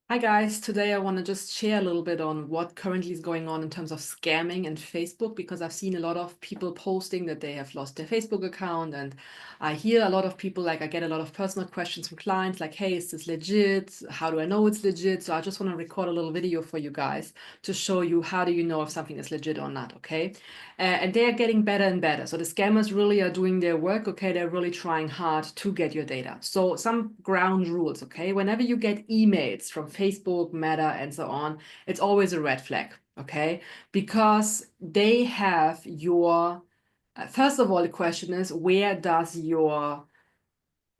Hi guys, today I want to just share a little bit on what currently is going on in terms of scamming and Facebook because I've seen a lot of people posting that they have lost their Facebook account, and I hear a lot of people, like I get a lot of personal questions from clients like, hey, is this legit? How do I know it's legit? So I just want to record a little video for you guys to show you how do you know if something is legit or not, okay? And they are getting better and better. So the scammers really are doing their work, okay? They're really trying hard to get your data. So some ground rules, okay? Whenever you get emails from Facebook, Meta, and so on, it's always a red flag, okay? Because they have your, first of all, the question is, where does your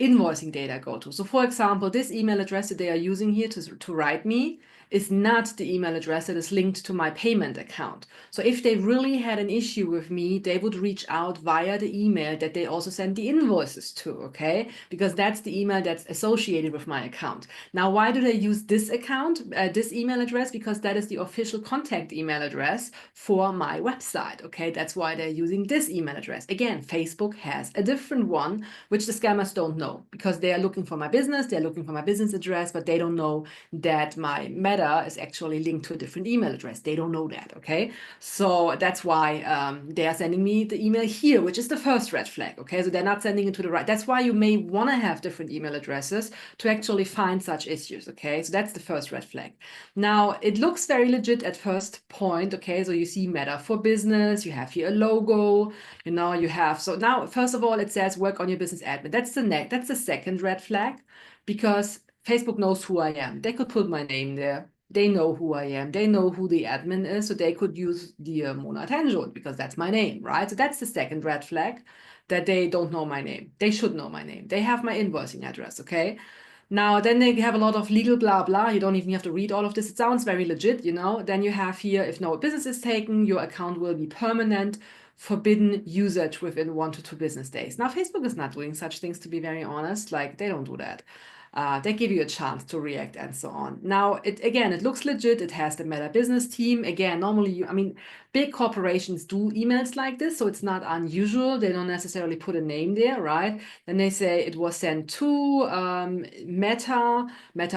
invoicing data go to? So for example, this email address that they are using here to write me is not the email address that is linked to my payment account. So if they really had an issue with me, they would reach out via the email that they also send the invoices to, okay? Because that's the email that's associated with my account. Now, why do they use this account, this email address? Because that is the official contact email address for my website, okay? That's why they're using this email address. Again, Facebook has a different one, which the scammers don't know because they are looking for my business, they're looking for my business address, but they don't know that my Meta is actually linked to a different email address. They don't know that, okay? So that's why they are sending me the email here, which is the first red flag, okay? So they're not sending it to the right. That's why you may want to have different email addresses to actually find such issues, okay? So that's the first red flag. Now, it looks very legit at first point, okay? So you see Meta for Business, you have here a logo, you have, so now, first of all, it says work on your business admin. That's the second red flag because Facebook knows who I am. They could put my name there. They know who I am. They know who the admin is. So they could use the Mona Tanjot because that's my name, right? So that's the second red flag, that they don't know my name. They should know my name. They have my invoicing address, okay? Now, then they have a lot of legal blah blah. You don't even have to read all of this. It sounds very legit. Then you have here, if no business is taken, your account will be permanent, forbidden usage within 1 to 2 business days. Now, Facebook is not doing such things, to be very honest. Like, they don't do that. They give you a chance to react and so on. Now, it looks legit. It has the Meta business team. Again, normally, big corporations do emails like this, so it's not unusual. They don't necessarily put a name there, right? Then they say it was sent to Meta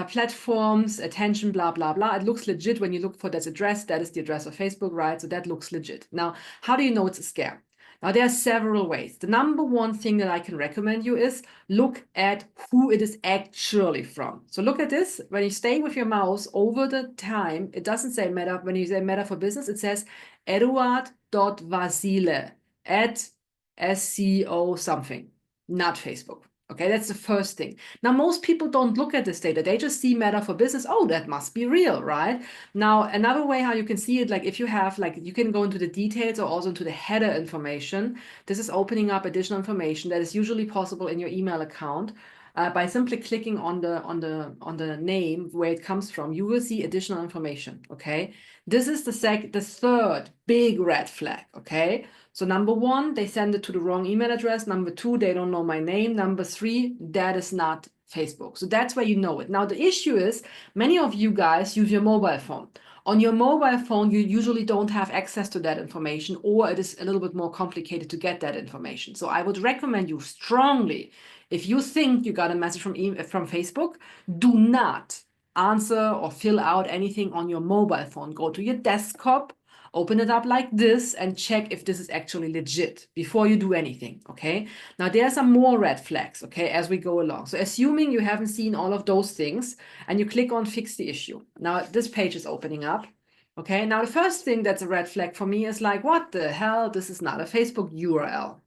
platforms, attention, blah, blah, blah. It looks legit when you look for this address. That is the address of Facebook, right? So that looks legit. Now, how do you know it's a scam? Now, there are several ways. The number one thing that I can recommend you is look at who it is actually from. So look at this. When you stay with your mouse over the time, it doesn't say Meta. When you say Meta for Business, it says Eduard.Vasile at SCO something, not Facebook. Okay, that's the first thing. Now, most people don't look at this data. They just see Meta for Business. Oh, that must be real, right? Now, another way how you can see it, like if you have, like you can go into the details or also into the header information. This is opening up additional information that is usually possible in your email account. By simply clicking on the name where it comes from, you will see additional information. Okay, this is the third big red flag. Okay, so number one, they send it to the wrong email address. Number two, they don't know my name. Number three, that is not Facebook. So that's where you know it. Now, the issue is many of you guys use your mobile phone. On your mobile phone, you usually don't have access to that information, or it is a little bit more complicated to get that information. So I would recommend you strongly, if you think you got a message from Facebook, do not answer or fill out anything on your mobile phone. Go to your desktop, open it up like this, and check if this is actually legit before you do anything, okay? Now, there are some more red flags, okay, as we go along. So assuming you haven't seen all of those things, and you click on fix the issue. Now, this page is opening up. Okay, now the first thing that's a red flag for me is like, what the hell? This is not a Facebook URL.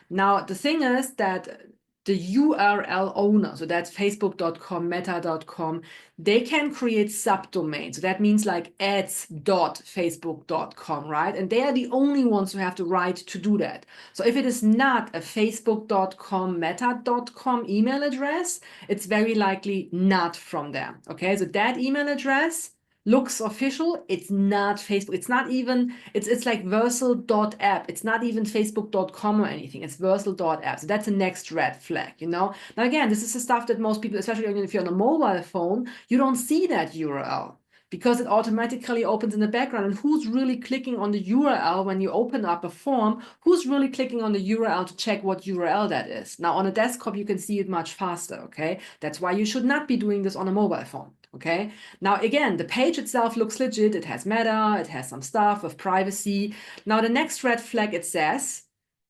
Now, the thing is that the URL owner, so that's facebook.com, meta.com, they can create subdomains. So that means like ads.facebook.com, right? And they are the only ones who have the right to do that. So if it is not a facebook.com, meta.com email address, it's very likely not from them. Okay, so that email address looks official. It's not Facebook. It's not even, it's like Versal.app. It's not even Facebook.com or anything. It's Versal.app. So that's the next red flag. Now, again, this is the stuff that most people, especially if you're on a mobile phone, you don't see that URL because it automatically opens in the background. And who's really clicking on the URL when you open up a form? Who's really clicking on the URL to check what URL that is? Now, on a desktop, you can see it much faster, okay? That's why you should not be doing this on a mobile phone. Okay. Now, again, the page itself looks legit. It has meta, it has some stuff with privacy. Now, the next red flag, it says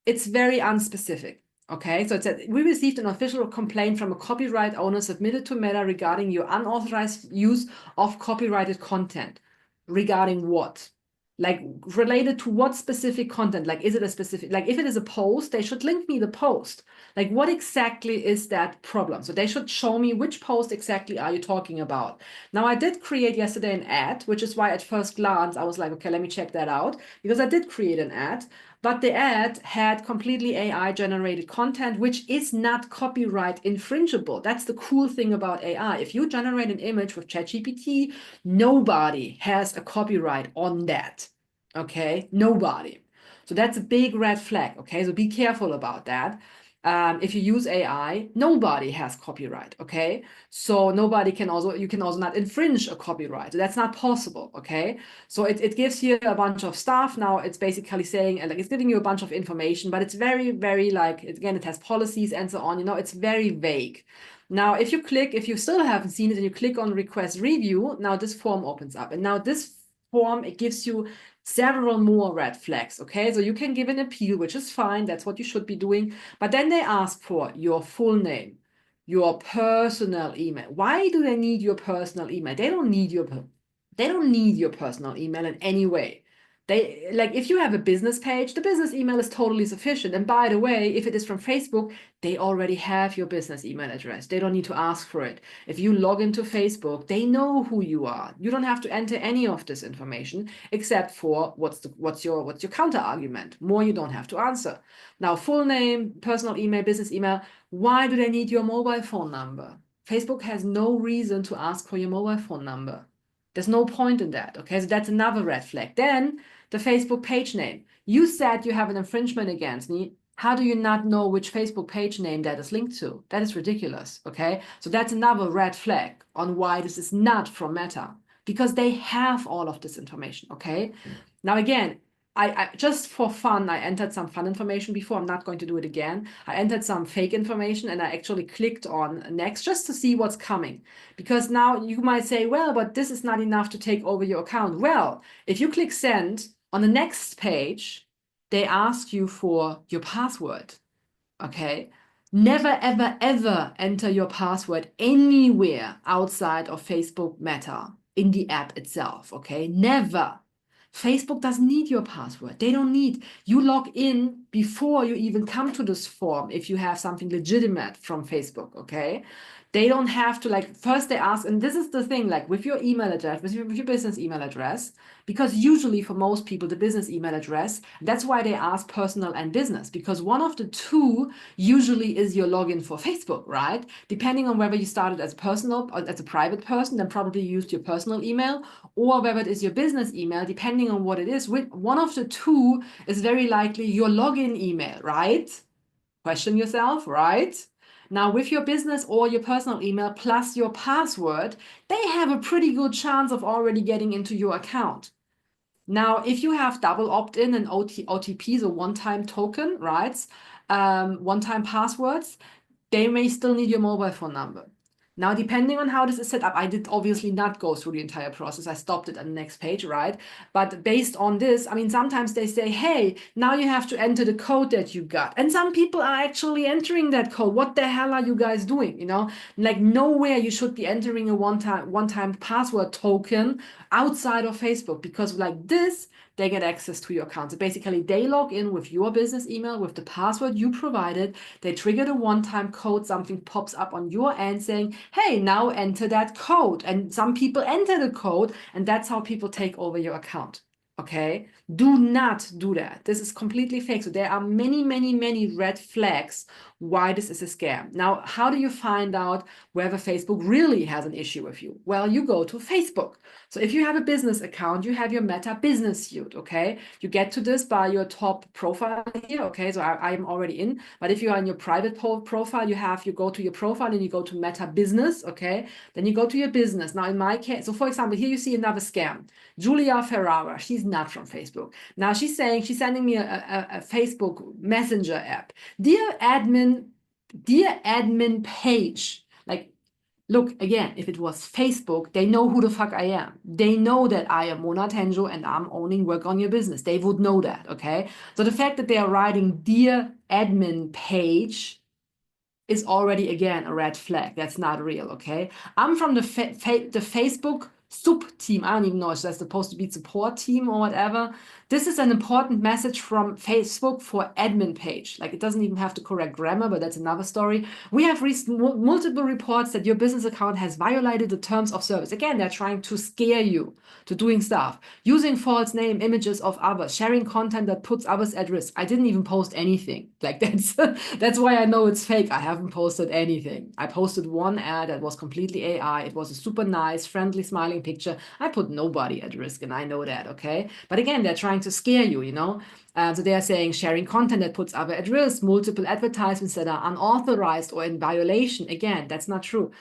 it's very unspecific. Okay, so it said we received an official complaint from a copyright owner submitted to Meta regarding your unauthorized use of copyrighted content. Regarding what? Like related to what specific content? Like, is it a specific, like if it is a post, they should link me the post. Like, what exactly is that problem? So they should show me which post exactly are you talking about. Now, I did create yesterday an ad, which is why at first glance I was like, okay, let me check that out, because I did create an ad. But the ad had completely AI generated content, which is not copyright infringible. That's the cool thing about AI. If you generate an image with ChatGPT, nobody has a copyright on that. Okay, nobody. So that's a big red flag. Okay, so be careful about that. If you use AI, nobody has copyright. Okay, so nobody can also, you can also not infringe a copyright. That's not possible. Okay, so it gives you a bunch of stuff. Now it's basically saying, and like it's giving you a bunch of information, but it's very, very like, again, it has policies and so on. You know, it's very vague. Now, if you still haven't seen it and you click on request review, now this form opens up. And now this form, it gives you several more red flags. Okay, so you can give an appeal, which is fine. That's what you should be doing. But then they ask for your full name, your personal email. Why do they need your personal email? They don't need your personal email in any way. They, like, if you have a business page, the business email is totally sufficient. And by the way, if it is from Facebook, they already have your business email address. They don't need to ask for it. If you log into Facebook, they know who you are. You don't have to enter any of this information except for what's your counter argument. More you don't have to answer. Now, full name, personal email, business email. Why do they need your mobile phone number? Facebook has no reason to ask for your mobile phone number. There's no point in that. Okay, so that's another red flag. Then the Facebook page name. You said you have an infringement against me. How do you not know which Facebook page name that is linked to? That is ridiculous. Okay, so that's another red flag on why this is not from Meta, because they have all of this information. Okay, now again, I just for fun, I entered some fun information before. I'm not going to do it again. I entered some fake information and I actually clicked on next just to see what's coming. Because now you might say, well, but this is not enough to take over your account. Well, if you click send on the next page, they ask you for your password. Okay. Never, ever, ever enter your password anywhere outside of Facebook Meta in the app itself. Okay. Never. Facebook doesn't need your password. They don't need. You log in before you even come to this form if you have something legitimate from Facebook, okay? They don't have to, like, first they ask, and this is the thing, like with your email address, with your business email address, because usually for most people, the business email address, that's why they ask personal and business, because one of the two usually is your login for Facebook, right? Depending on whether you started as personal or as a private person, then probably used your personal email, or whether it is your business email, depending on what it is. One of the two is very likely your login email, right? Question yourself, right? Now, with your business or your personal email plus your password, they have a pretty good chance of already getting into your account. Now, if you have double opt-in and OTPs or one-time token, right? One-time passwords, they may still need your mobile phone number. Now, depending on how this is set up, I did obviously not go through the entire process. I stopped it at the next page, right? But based on this, I mean, sometimes they say, hey, now you have to enter the code that you got. And some people are actually entering that code. What the hell are you guys doing? You know, like nowhere you should be entering a one-time password token outside of Facebook, because like this, they get access to your account. So basically, they log in with your business email, with the password you provided. They trigger the one-time code. Something pops up on your end saying, hey, now enter that code. And some people enter the code, and that's how people take over your account. Okay, do not do that. This is completely fake. So there are many, many, many red flags why this is a scam. Now, how do you find out whether Facebook really has an issue with you? Well, you go to Facebook. So if you have a business account, you have your Meta Business Suite, okay? You get to this by your top profile here, okay? So I'm already in, but if you are in your private profile, you go to your profile and you go to Meta Business, okay? Then you go to your business. Now in my case, so for example, here you see another scam. Julia Ferrara, she's not from Facebook. Now she's sending me a Facebook Messenger app. Dear admin page, like Look, again, if it was Facebook, they know who the fuck I am. They know that I am Mona Tenjo and I'm owning Work on Your Business. They would know that, okay? So the fact that they are writing Dear Admin Page is already, again, a red flag. That's not real, okay? I'm from the Facebook sub team. I don't even know if that's supposed to be support team or whatever. This is an important message from Facebook for admin page. Like, it doesn't even have the correct grammar, but that's another story. We have multiple reports that your business account has violated the terms of service. Again, they're trying to scare you to doing stuff, using false name images of others, sharing content that puts others at risk. I didn't even post anything. Like, that's why I know it's fake. I haven't posted anything. I posted one ad that was completely AI. It was a super nice, friendly, smiling picture. I put nobody at risk, and I know that, okay? But again, they're trying to scare you, you know? So they are saying sharing content that puts others at risk, multiple advertisements that are unauthorized or in violation. Again, that's not true.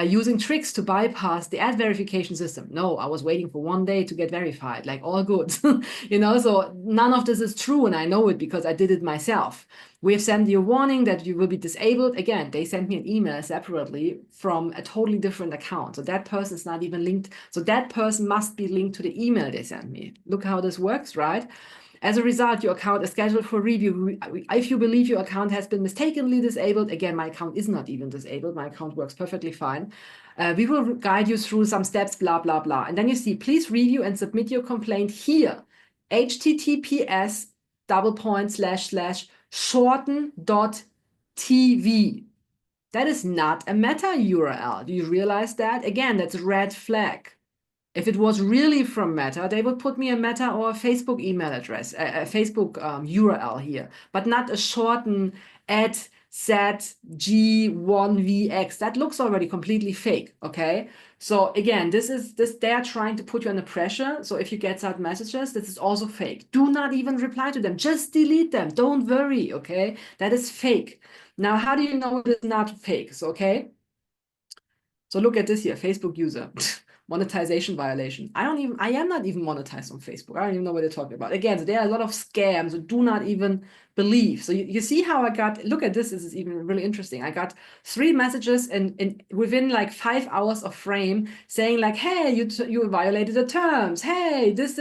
Using tricks to bypass the ad verification system. No, I was waiting for one day to get verified, like all good. You know, so none of this is true, and I know it because I did it myself. We have sent you a warning that you will be disabled. Again, they sent me an email separately from a totally different account. So that person is not even linked. So that person must be linked to the email they sent me. Look how this works, right? As a result, your account is scheduled for review. If you believe your account has been mistakenly disabled, again, my account is not even disabled. My account works perfectly fine. We will guide you through some steps, blah, blah, blah. And then you see, please review and submit your complaint here. https shorten.tv. That is not a meta URL. Do you realize that? Again, that's a red flag. If it was really from Meta, they would put me a Meta or a Facebook email address, a Facebook URL here, but not a shorten at ZG1VX. That looks already completely fake, okay? So again, they're trying to put you under pressure. So if you get such messages, this is also fake. Do not even reply to them. Just delete them. Don't worry, okay? That is fake. Now, how do you know it's not fake? So, okay. So look at this here, Facebook user. Monetization violation. I am not even monetized on Facebook. I don't even know what they're talking about. Again, so there are a lot of scams. So do not even believe. So you see how I got, look at this. This is even really interesting. I got 3 messages and within like 5 hours of frame saying like, hey, you violated the terms. Hey, this.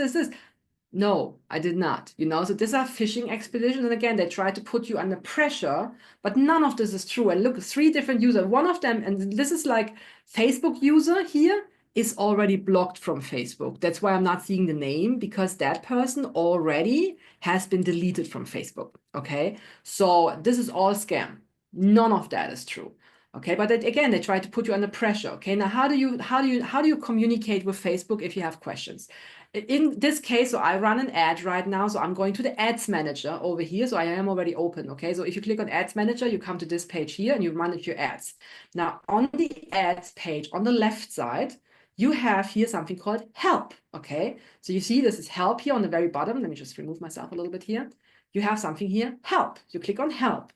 No, I did not, you know, so these are phishing expeditions. And again, they try to put you under pressure, but none of this is true. And look, 3 different users, one of them, and this is like Facebook user here is already blocked from Facebook. That's why I'm not seeing the name, because that person already has been deleted from Facebook. Okay. So this is all scam. None of that is true. Okay, but again, they try to put you under pressure. Okay, now how do you communicate with Facebook if you have questions? In this case, so I run an ad right now. So I'm going to the ads manager over here. So I am already open. Okay. So if you click on ads manager, you come to this page here and you manage your ads. Now on the ads page on the left side, you have here something called help. Okay. So you see this is help here on the very bottom. Let me just remove myself a little bit here. You have something here, help. You click on help.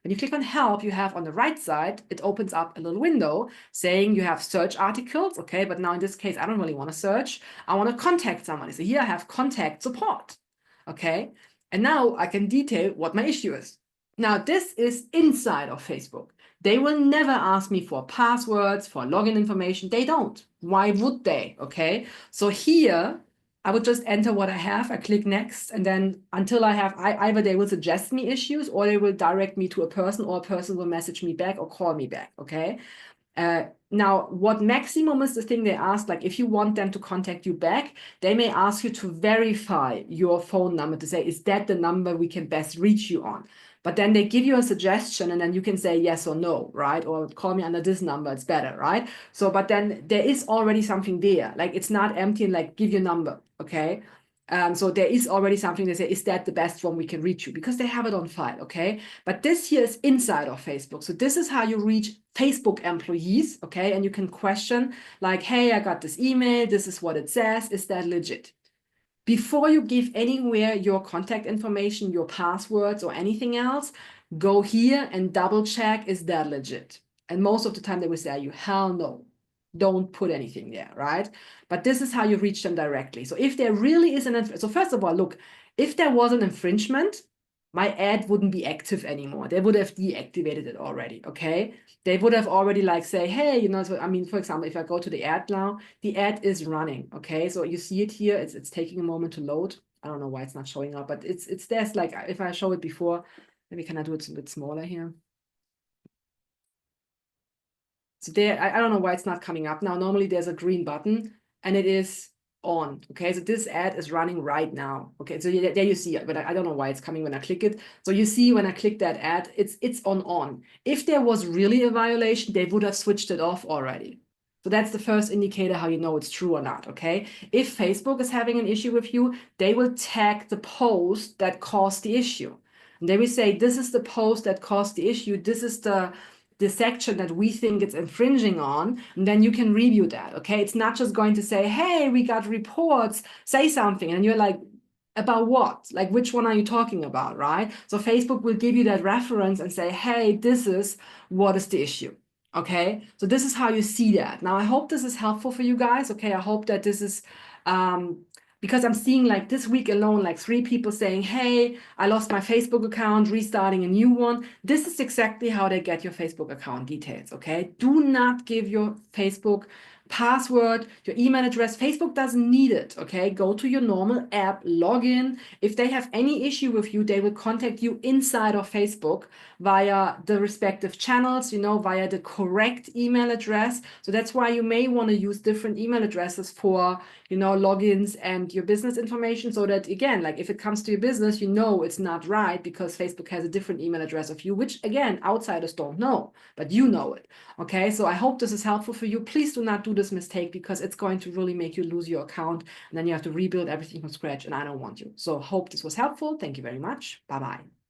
When you click on help, you have on the right side, it opens up a little window saying you have search articles. Okay, but now in this case, I don't really want to search. I want to contact somebody. So here I have contact support. Okay, and now I can detail what my issue is. Now this is inside of Facebook. They will never ask me for passwords, for login information. They don't. Why would they? Okay, so here I would just enter what I have. I click next, and then until I have, either they will suggest me issues or they will direct me to a person, or a person will message me back or call me back. Okay. Now, what maximum is the thing they ask, like if you want them to contact you back, they may ask you to verify your phone number to say, is that the number we can best reach you on? But then they give you a suggestion and then you can say yes or no, right? Or call me under this number, it's better, right? So, but then there is already something there. Like it's not empty and like give your number, okay? So there is already something they say, is that the best one we can reach you? Because they have it on file, okay? But this here is inside of Facebook. So this is how you reach Facebook employees, okay? And you can question like, hey, I got this email. This is what it says. Is that legit? Before you give anywhere your contact information, your passwords or anything else, go here and double check, is that legit? And most of the time they will say, you hell no, don't put anything there, right? But this is how you reach them directly. So if there really is so first of all, look, if there was an infringement, my ad wouldn't be active anymore. They would have deactivated it already, okay? They would have already like say, hey, you know, so I mean, for example, if I go to the ad now, the ad is running, okay? So you see it here, it's taking a moment to load. I don't know why it's not showing up, but it's there's like, if I show it before, maybe can I do it a bit smaller here? So there, I don't know why it's not coming up now. Normally there's a green button and it is on. Okay, so this ad is running right now. Okay, so there you see it, but I don't know why it's coming when I click it. So you see when I click that ad, it's on. If there was really a violation, they would have switched it off already. So that's the first indicator how you know it's true or not, okay? If Facebook is having an issue with you, they will tag the post that caused the issue. And they will say, this is the post that caused the issue. This is the section that we think it's infringing on, and then you can review that, okay? It's not just going to say, hey, we got reports, say something, and you're like, about what? Like, which one are you talking about, right? So Facebook will give you that reference and say, hey, this is what is the issue, okay? So this is how you see that. Now, I hope this is helpful for you guys, okay? I hope that this is, because I'm seeing like this week alone, like 3 people saying, hey, I lost my Facebook account, restarting a new one. This is exactly how they get your Facebook account details, okay? Do not give your Facebook password, your email address. Facebook doesn't need it, okay? Go to your normal app, log in. If they have any issue with you, they will contact you inside of Facebook via the respective channels, you know, via the correct email address. So that's why you may want to use different email addresses for, you know, logins and your business information, so that again, like if it comes to your business, you know it's not right because Facebook has a different email address of you, which again, outsiders don't know, but you know it. Okay, so I hope this is helpful for you. Please do not do this mistake because it's going to really make you lose your account and then you have to rebuild everything from scratch, and I don't want you. So hope this was helpful. Thank you very much. Bye-bye.